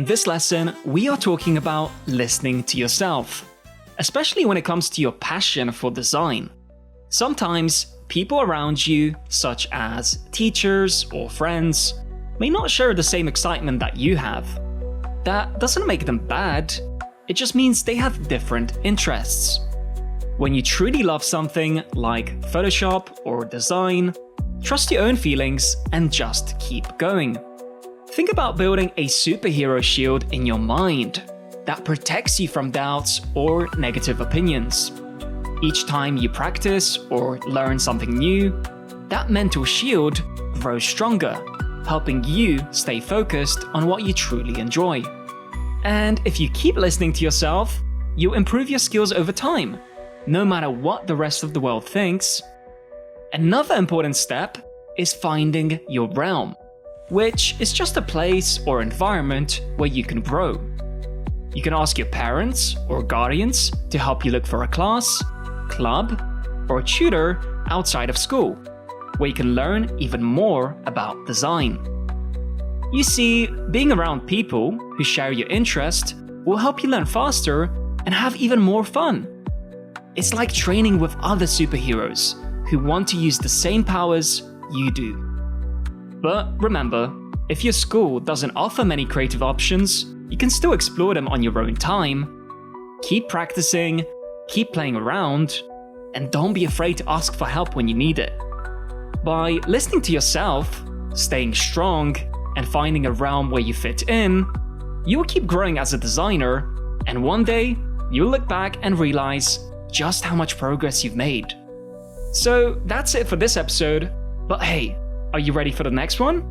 In this lesson, we are talking about listening to yourself, especially when it comes to your passion for design. Sometimes, people around you, such as teachers or friends, may not share the same excitement that you have. That doesn't make them bad, it just means they have different interests. When you truly love something like Photoshop or design, trust your own feelings and just keep going. Think about building a superhero shield in your mind that protects you from doubts or negative opinions. Each time you practice or learn something new, that mental shield grows stronger, helping you stay focused on what you truly enjoy. And if you keep listening to yourself, you'll improve your skills over time, no matter what the rest of the world thinks. Another important step is finding your realm, which is just a place or environment where you can grow. You can ask your parents or guardians to help you look for a class, club, or a tutor outside of school, where you can learn even more about design. You see, being around people who share your interest will help you learn faster and have even more fun. It's like training with other superheroes who want to use the same powers you do. But remember, if your school doesn't offer many creative options, you can still explore them on your own time. Keep practicing, keep playing around, and don't be afraid to ask for help when you need it. By listening to yourself, staying strong, and finding a realm where you fit in, you will keep growing as a designer, and one day, you'll look back and realize just how much progress you've made. So that's it for this episode, but hey, are you ready for the next one?